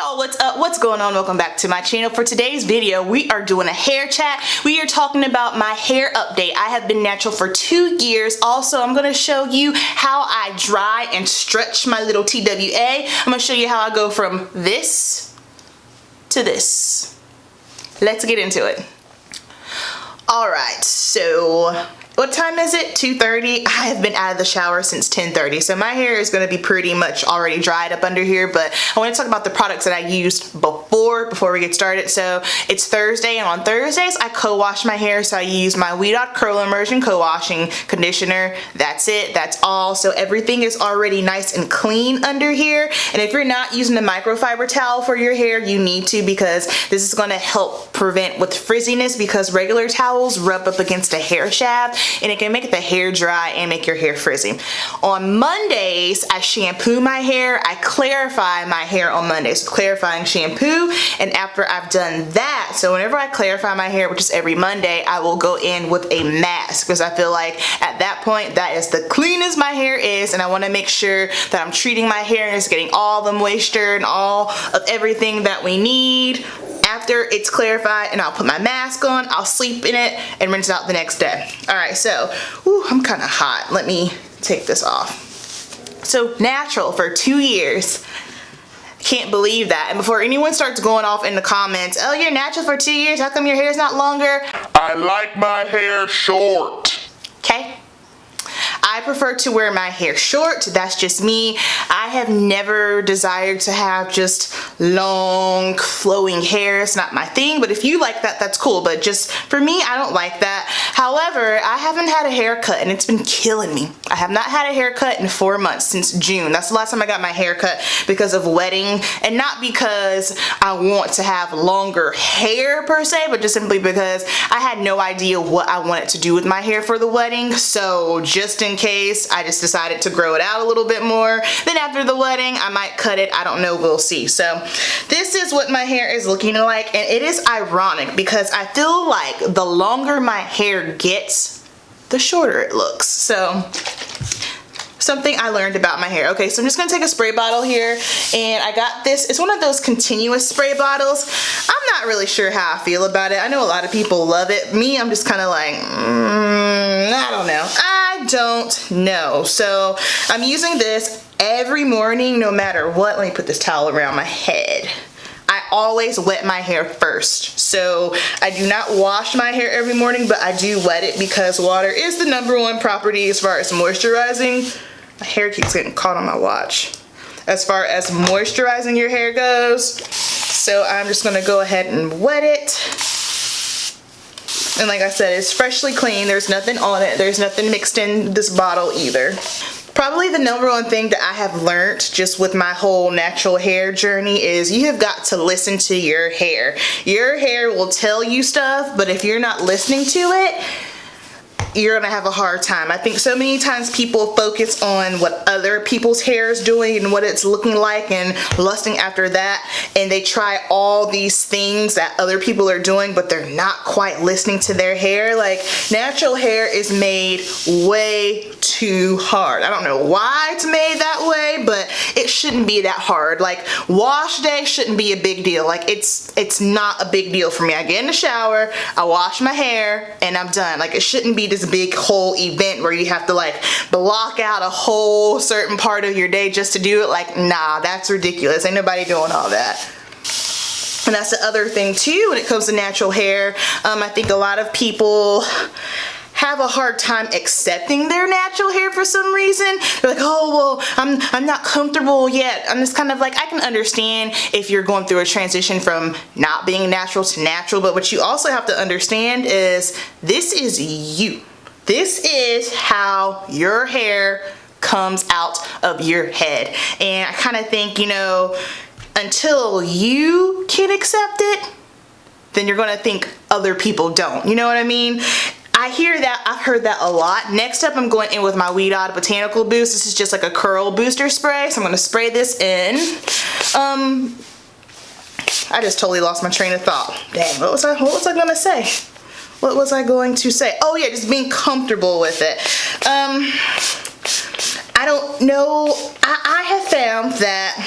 Y'all, what's up? What's going on? Welcome back to my channel. For today's video, we are doing a hair chat. We are talking about my hair update. I have been natural for 2 years. Also, I'm going to show you how I dry and stretch my little TWA. I'm going to show you how I go from this to this. Let's get into it. Alright, so what time is it? 2:30. I have been out of the shower since 10:30, so my hair is going to be pretty much already dried up under here, but I want to talk about the products that I used before we get started. So it's Thursday, and on Thursdays I co-wash my hair, so I use my OUIDAD Curl Immersion co-washing conditioner. That's it. That's all. So everything is already nice and clean under here, and if you're not using the microfiber towel for your hair, you need to, because this is going to help prevent with frizziness, because regular towels rub up against a hair shaft and it can make the hair dry and make your hair frizzy. On Mondays, I shampoo my hair. I clarify my hair on Mondays with clarifying shampoo, and after I've done that, so whenever I clarify my hair, which is every Monday, I will go in with a mask, because I feel like at that point that is the cleanest my hair is, and I want to make sure that I'm treating my hair and it's getting all the moisture and all of everything that we need. After it's clarified, and I'll put my mask on, I'll sleep in it and rinse it out the next day. Alright, so, I'm kind of hot. Let me take this off. So, natural for 2 years. Can't believe that. And before anyone starts going off in the comments, oh, you're natural for 2 years, how come your hair's not longer? I like my hair short. Okay. I prefer to wear my hair short. That's just me. I have never desired to have just long flowing hair. It's not my thing, but if you like that, that's cool. But just for me, I don't like that. However, I haven't had a haircut and it's been killing me. I have not had a haircut in 4 months, since June. That's the last time I got my haircut because of wedding, and not because I want to have longer hair per se, but just simply because I had no idea what I wanted to do with my hair for the wedding. So just in case, I just decided to grow it out a little bit more. Then after the wedding, I might cut it. I don't know. We'll see. So this is what my hair is looking like, and it is ironic because I feel like the longer my hair gets, the shorter it looks. So something I learned about my hair. Okay, so I'm just gonna take a spray bottle here, and I got this. It's one of those continuous spray bottles. I'm not really sure how I feel about it. I know a lot of people love it. Me, I'm just kind of like, I don't know. I don't know. So I'm using this every morning, no matter what. Let me put this towel around my head. I always wet my hair first. So I do not wash my hair every morning, but I do wet it because water is the #1 property as far as moisturizing. My hair keeps getting caught on my watch. As far as moisturizing your hair goes. So I'm just gonna go ahead and wet it. And like I said, it's freshly clean. There's nothing on it. There's nothing mixed in this bottle either. Probably the #1 thing that I have learned just with my whole natural hair journey is you have got to listen to your hair. Your hair will tell you stuff, but if you're not listening to it, you're gonna have a hard time. I think so many times people focus on what other people's hair is doing and what it's looking like and lusting after that, and they try all these things that other people are doing, but they're not quite listening to their hair. Like, natural hair is made way too hard. I don't know why it's made that way, but it shouldn't be that hard. Like, wash day shouldn't be a big deal. Like, it's not a big deal for me. I get in the shower, I wash my hair, and I'm done. Like, it shouldn't be this big whole event where you have to like block out a whole certain part of your day just to do it. Like, nah, that's ridiculous. Ain't nobody doing all that. And that's the other thing too when it comes to natural hair. I think a lot of people have a hard time accepting their natural hair for some reason. They're like, oh, well, I'm not comfortable yet. I'm just kind of like, I can understand if you're going through a transition from not being natural to natural, but what you also have to understand is this is you. This is how your hair comes out of your head. And I kind of think, you know, until you can accept it, then you're gonna think other people don't. You know what I mean? I hear that, I've heard that a lot. Next up, I'm going in with my OUIDAD Botanical Boost. This is just like a curl booster spray, so I'm gonna spray this in. I just totally lost my train of thought. Dang, what was I gonna say? What was I going to say? Oh yeah, just being comfortable with it. I don't know. I have found that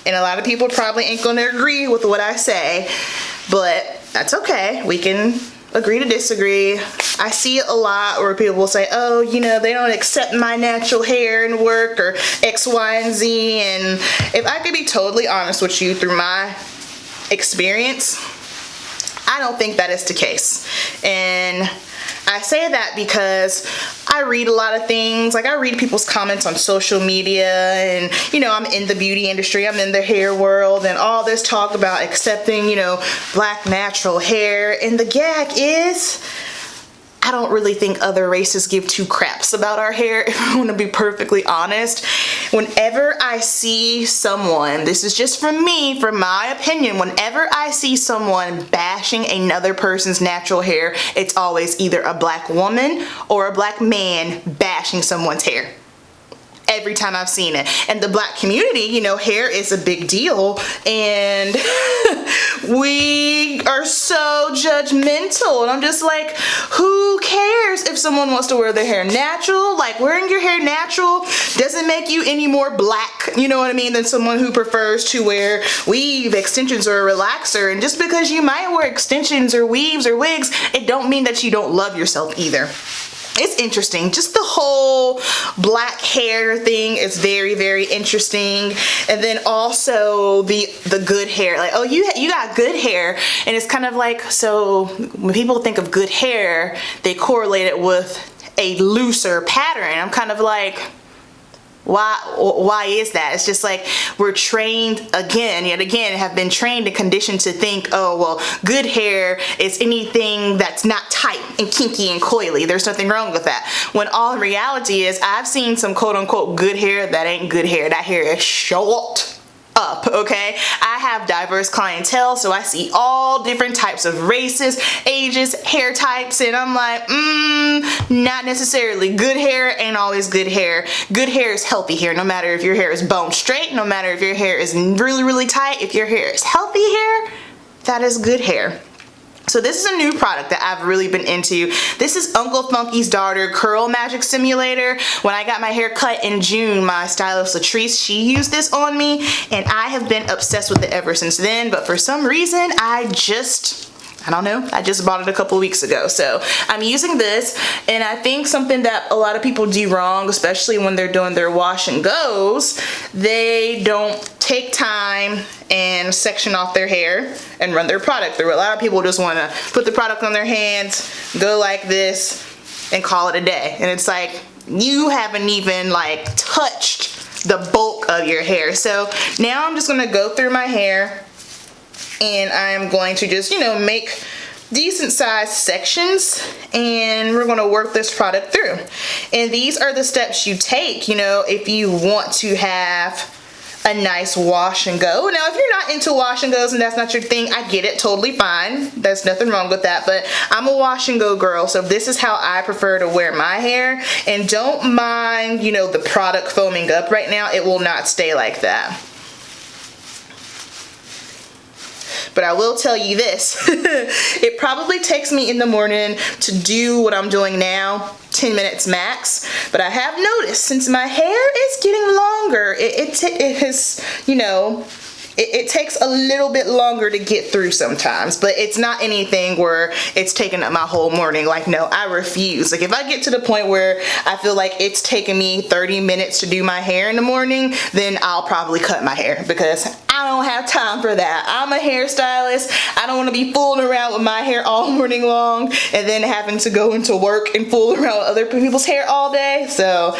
And a lot of people probably ain't gonna agree with what I say, but that's okay. We can agree to disagree. I see it a lot where people will say, oh, you know, they don't accept my natural hair and work or X, Y, and Z. And if I could be totally honest with you through my experience, I don't think that is the case. And I say that because I read a lot of things. Like, I read people's comments on social media, and you know, I'm in the beauty industry, I'm in the hair world, and all this talk about accepting, you know, black natural hair. And the gag is, I don't really think other races give two craps about our hair, if I want to be perfectly honest. Whenever I see someone, this is just from me, from my opinion, whenever I see someone bashing another person's natural hair, it's always either a black woman or a black man bashing someone's hair. Every time I've seen it. And the black community, you know, hair is a big deal, and we are so judgmental. And I'm just like, who cares if someone wants to wear their hair natural? Like, wearing your hair natural doesn't make you any more black, you know what I mean, than someone who prefers to wear weave, extensions, or a relaxer. And just because you might wear extensions or weaves or wigs, it don't mean that you don't love yourself either. It's interesting. Just the whole black hair thing is very, very interesting. And then also the good hair. Like, oh, you got good hair. And it's kind of like, so when people think of good hair, they correlate it with a looser pattern. I'm kind of like, why is that? It's just like we're trained yet again, have been trained and conditioned to think, oh, well, good hair is anything that's not tight and kinky and coily. There's nothing wrong with that. When all in reality is, I've seen some quote unquote good hair that ain't good hair. That hair is short up, okay? I have diverse clientele, so I see all different types of races, ages, hair types, and I'm like, not necessarily. Good hair ain't always good hair. Good hair is healthy hair, no matter if your hair is bone straight, no matter if your hair is really, really tight. If your hair is healthy hair, that is good hair. So this is a new product that I've really been into. This is Uncle Funky's Daughter Curl Magic Stimulator. When I got my hair cut in June, my stylist Latrice, she used this on me, and I have been obsessed with it ever since then. But for some reason, I just bought it a couple weeks ago. So I'm using this, and I think something that a lot of people do wrong, especially when they're doing their wash and goes, they don't take time and section off their hair and run their product through. A lot of people just want to put the product on their hands, go like this, and call it a day. And it's like, you haven't even like touched the bulk of your hair. So now I'm just going to go through my hair, and I'm going to just, you know, make decent sized sections, and we're going to work this product through. And these are the steps you take, you know, if you want to have a nice wash and go. Now, if you're not into wash and goes and that's not your thing, I get it, totally fine. There's nothing wrong with that, but I'm a wash and go girl, so this is how I prefer to wear my hair. And don't mind, you know, the product foaming up right now. It will not stay like that. But I will tell you this, it probably takes me in the morning to do what I'm doing now, 10 minutes max. But I have noticed since my hair is getting longer, it has, you know, it takes a little bit longer to get through sometimes, but it's not anything where it's taking up my whole morning. Like, no, I refuse. Like, if I get to the point where I feel like it's taking me 30 minutes to do my hair in the morning, then I'll probably cut my hair, because I don't have time for that. I'm a hairstylist. I don't want to be fooling around with my hair all morning long and then having to go into work and fool around with other people's hair all day. So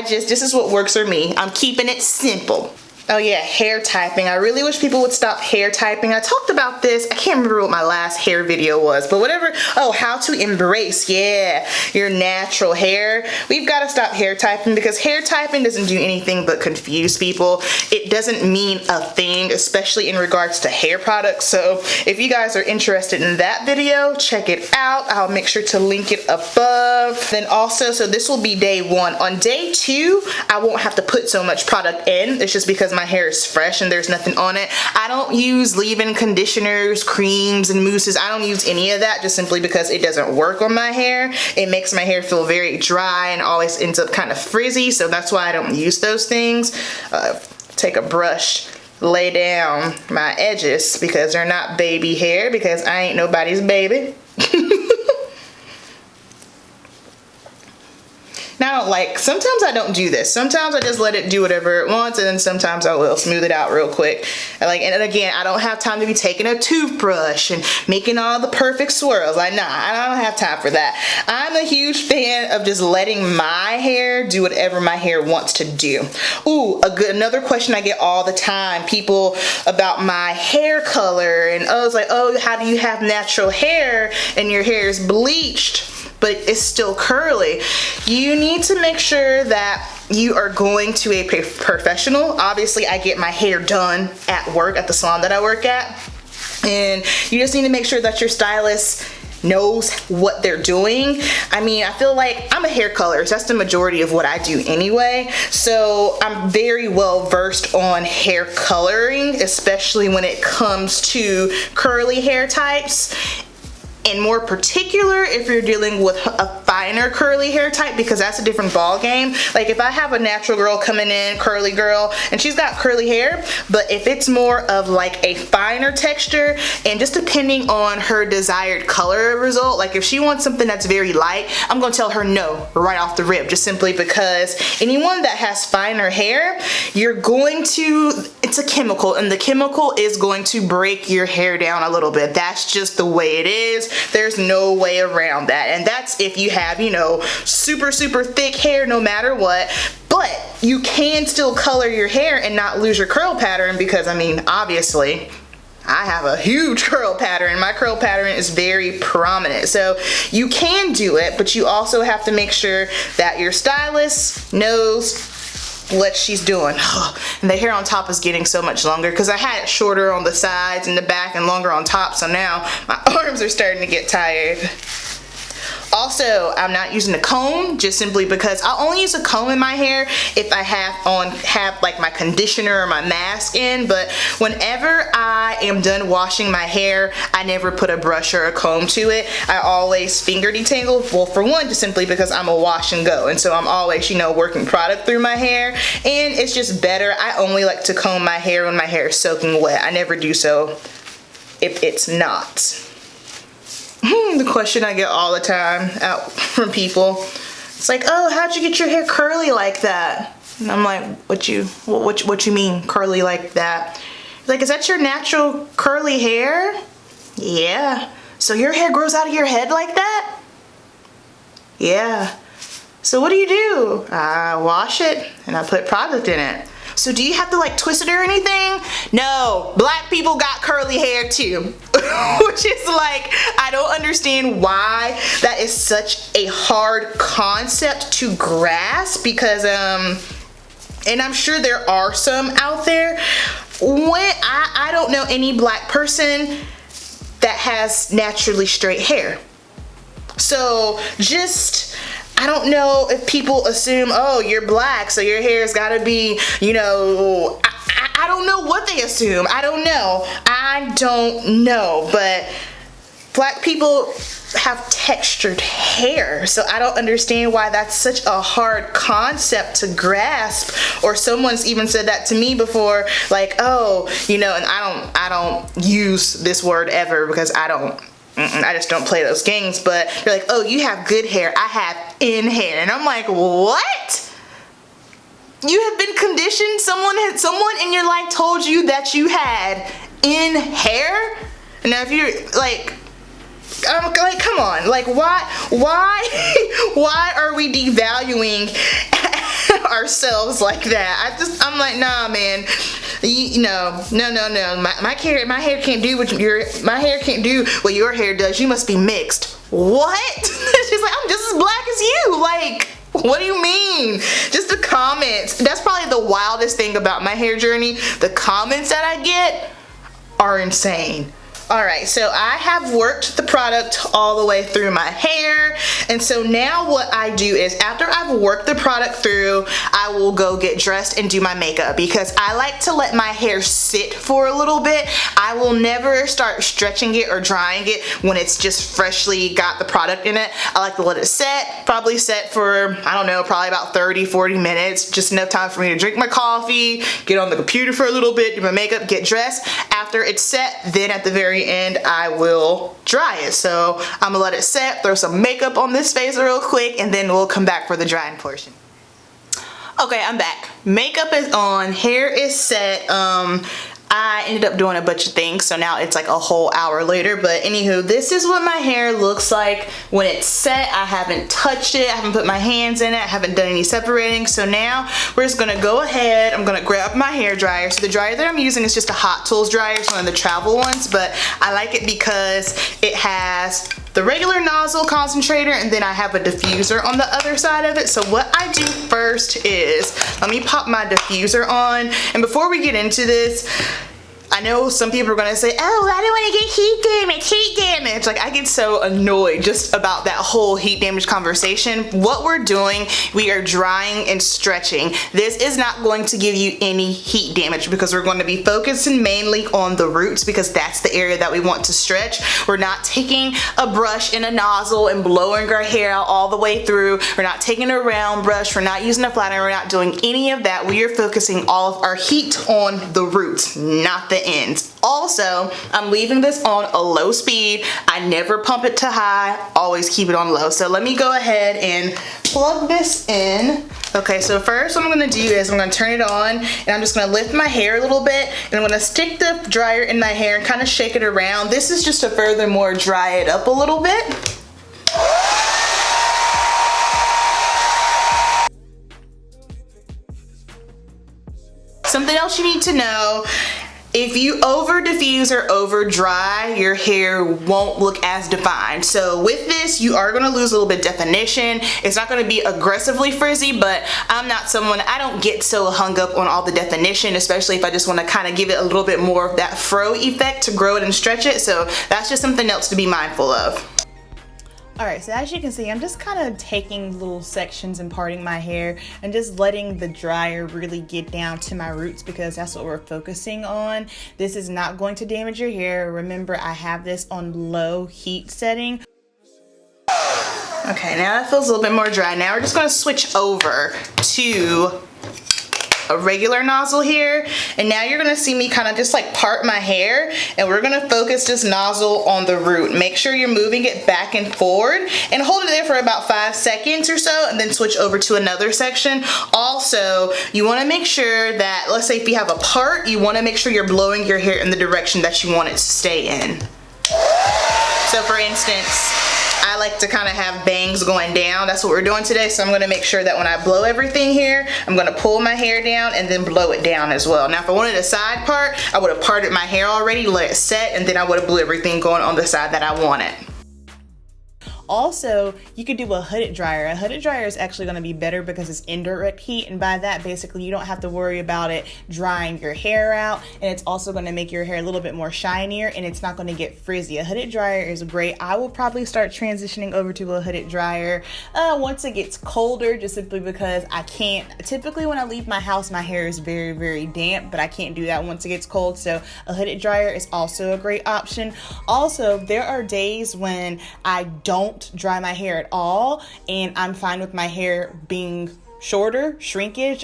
this is what works for me. I'm keeping it simple. Oh yeah, hair typing. I really wish people would stop hair typing. I talked about this, I can't remember what my last hair video was, but whatever. Oh, how to embrace, yeah, your natural hair. We've got to stop hair typing, because hair typing doesn't do anything but confuse people. It doesn't mean a thing, especially in regards to hair products. So if you guys are interested in that video, check it out. I'll make sure to link it above. Then also, so this will be day 1. On day 2, I won't have to put so much product in. It's just because my hair is fresh and there's nothing on it. I don't use leave-in conditioners, creams, and mousses. I don't use any of that, just simply because it doesn't work on my hair. It makes my hair feel very dry and always ends up kind of frizzy, so that's why I don't use those things. Take a brush, lay down my edges because they're not baby hair, because I ain't nobody's baby. Now, like, sometimes I don't do this. Sometimes I just let it do whatever it wants, and then sometimes I will smooth it out real quick. And again, I don't have time to be taking a toothbrush and making all the perfect swirls. I don't have time for that. I'm a huge fan of just letting my hair do whatever my hair wants to do. Ooh, another question I get all the time, people about my hair color, and it's like, oh, how do you have natural hair and your hair is bleached but it's still curly? You need to make sure that you are going to a professional. Obviously, I get my hair done at work, at the salon that I work at. And you just need to make sure that your stylist knows what they're doing. I mean, I feel like I'm a hair colorist. That's the majority of what I do anyway. So I'm very well versed on hair coloring, especially when it comes to curly hair types. And more particular if you're dealing with a finer curly hair type, because that's a different ball game. Like if I have a natural girl coming in, curly girl, and she's got curly hair, but if it's more of like a finer texture, and just depending on her desired color result, like if she wants something that's very light, I'm gonna tell her no right off the rip, just simply because anyone that has finer hair, it's a chemical, and the chemical is going to break your hair down a little bit. That's just the way it is. There's no way around that. And that's if you have, super, super thick hair no matter what. But you can still color your hair and not lose your curl pattern, because, I mean, obviously, I have a huge curl pattern. My curl pattern is very prominent. So you can do it, but you also have to make sure that your stylist knows what she's doing. And the hair on top is getting so much longer because I had it shorter on the sides and the back and longer on top, so now my arms are starting to get tired. Also, I'm not using a comb, just simply because I'll only use a comb in my hair if I have like my conditioner or my mask in. But whenever I am done washing my hair, I never put a brush or a comb to it. I always finger detangle. Well, for one, just simply because I'm a wash and go, and so I'm always, working product through my hair, and it's just better. I only like to comb my hair when my hair is soaking wet. I never do so if it's not. The question I get all the time out from people, it's like, oh, how'd you get your hair curly like that? And I'm like, what you mean curly like that? Like, is that your natural curly hair? Yeah. So your hair grows out of your head like that? Yeah. So what do? I wash it and I put product in it. So do you have to like twist it or anything? No, black people got curly hair too. Which is like, I don't understand why that is such a hard concept to grasp, because and I'm sure there are some out there. I don't know any black person that has naturally straight hair. So I don't know if people assume, oh, you're black, so your hair's gotta be, I don't know what they assume. I don't know, but black people have textured hair, so I don't understand why that's such a hard concept to grasp. Or someone's even said that to me before, like, oh, and I don't use this word ever because I just don't play those games, but they're like, oh, you have good hair, I have in hair. And I'm like, what? You have been conditioned? Someone in your life told you that you had in hair? Now if you're like, come on, like why are we devaluing ourselves like that? I'm like, nah, man. No. My hair can't do what your hair does. You must be mixed. What? She's like, I'm just as black as you. Like, what do you mean? Just the comments. That's probably the wildest thing about my hair journey. The comments that I get are insane. Alright, so I have worked the product all the way through my hair, and so now what I do is, after I've worked the product through, I will go get dressed and do my makeup, because I like to let my hair sit for a little bit. I will never start stretching it or drying it when it's just freshly got the product in it. I like to let it set, probably set for, I don't know, probably about 30-40 minutes, just enough time for me to drink my coffee, get on the computer for a little bit, do my makeup, get dressed. After it's set, then at the very end, I will dry it. So I'm gonna let it set, throw some makeup on this face real quick, and then we'll come back for the drying portion. Okay, I'm back. Makeup is on, hair is set. I ended up doing a bunch of things, so now it's like a whole hour later, but anywho, this is what my hair looks like when it's set. I haven't touched it, I haven't put my hands in it, I haven't done any separating, so now we're just gonna go ahead, I'm gonna grab my hair dryer. So the dryer that I'm using is just a Hot Tools dryer, it's one of the travel ones, but I like it because it has the regular nozzle concentrator, and then I have a diffuser on the other side of it. So what I do first is, let me pop my diffuser on, and before we get into this, I know some people are gonna say, oh, I don't wanna get heat damage. Like, I get so annoyed just about that whole heat damage conversation. What we're doing, we are drying and stretching. This is not going to give you any heat damage because we're going to be focusing mainly on the roots because that's the area that we want to stretch. We're not taking a brush and a nozzle and blowing our hair out all the way through. We're not taking a round brush. We're not using a flatter. We're not doing any of that. We are focusing all of our heat on the roots, not the ends. Also, I'm leaving this on a low speed. I never pump it to high, always keep it on low. So let me go ahead and plug this in. Okay, so first what I'm gonna do is I'm gonna turn it on, and I'm just gonna lift my hair a little bit, and I'm gonna stick the dryer in my hair and kind of shake it around. This is just to furthermore dry it up a little bit. Something else you need to know, if you over diffuse or over dry, your hair won't look as defined. So with this, you are gonna lose a little bit of definition. It's not gonna be aggressively frizzy, but I'm not someone, I don't get so hung up on all the definition, especially if I just wanna kind of give it a little bit more of that fro effect to grow it and stretch it. So that's just something else to be mindful of. Alright, so as you can see, I'm just kind of taking little sections and parting my hair and just letting the dryer really get down to my roots because that's what we're focusing on. This is not going to damage your hair. Remember, I have this on low heat setting. Okay, now that feels a little bit more dry. Now we're just going to switch over to a regular nozzle here, and now you're gonna see me kind of just like part my hair, and we're gonna focus this nozzle on the root. Make sure you're moving it back and forward and hold it there for about 5 seconds or so, and then switch over to another section. Also, you want to make sure that, let's say if you have a part, you want to make sure you're blowing your hair in the direction that you want it to stay in. So for instance, I like to kind of have bangs going down. That's what we're doing today. So I'm going to make sure that when I blow everything here, I'm going to pull my hair down and then blow it down as well. Now, if I wanted a side part, I would have parted my hair already, let it set, and then I would have blew everything going on the side that I wanted. Also, you could do a hooded dryer. A hooded dryer is actually going to be better because it's indirect heat, and by that, basically, you don't have to worry about it drying your hair out, and it's also going to make your hair a little bit more shinier, and it's not going to get frizzy. A hooded dryer is great. I will probably start transitioning over to a hooded dryer once it gets colder, just simply because I can't. Typically, when I leave my house, my hair is very, very damp, but I can't do that once it gets cold, so a hooded dryer is also a great option. Also, there are days when I don't dry my hair at all, and I'm fine with my hair being shorter. Shrinkage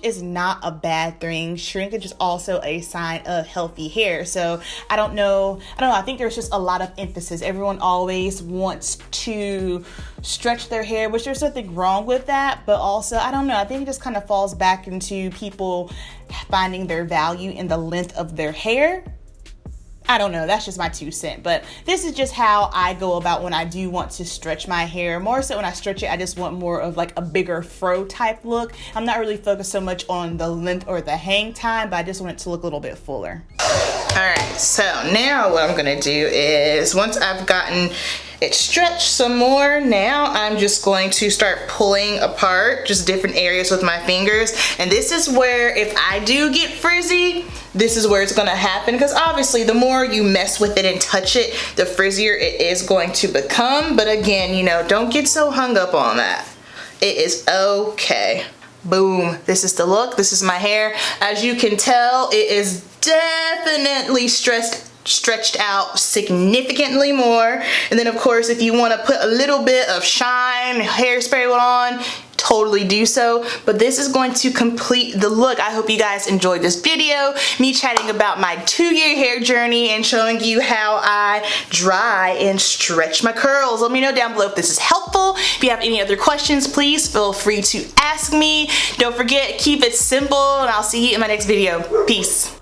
is not a bad thing. Shrinkage is also a sign of healthy hair. So I don't know, I think there's just a lot of emphasis. Everyone always wants to stretch their hair, which there's nothing wrong with that, but also, I don't know, I think it just kind of falls back into people finding their value in the length of their hair. I don't know, that's just my 2 cents, but this is just how I go about when I do want to stretch my hair. More so when I stretch it, I just want more of like a bigger fro type look. I'm not really focused so much on the length or the hang time, but I just want it to look a little bit fuller. Alright, so now what I'm gonna do is, once I've gotten it stretched some more, now I'm just going to start pulling apart just different areas with my fingers. And this is where, if I do get frizzy, this is where it's gonna happen, because obviously the more you mess with it and touch it, the frizzier it is going to become. But again, you know, don't get so hung up on that. It is okay. boom, this is the look. This is my hair. As you can tell, it is definitely stretched out significantly more. And then of course, if you want to put a little bit of shine hairspray on, totally do so. But this is going to complete the look. I hope you guys enjoyed this video, me chatting about my 2-year hair journey and showing you how I dry and stretch my curls. Let me know down below if this is helpful. If you have any other questions, please feel free to ask me. Don't forget, keep it simple, and I'll see you in my next video. Peace.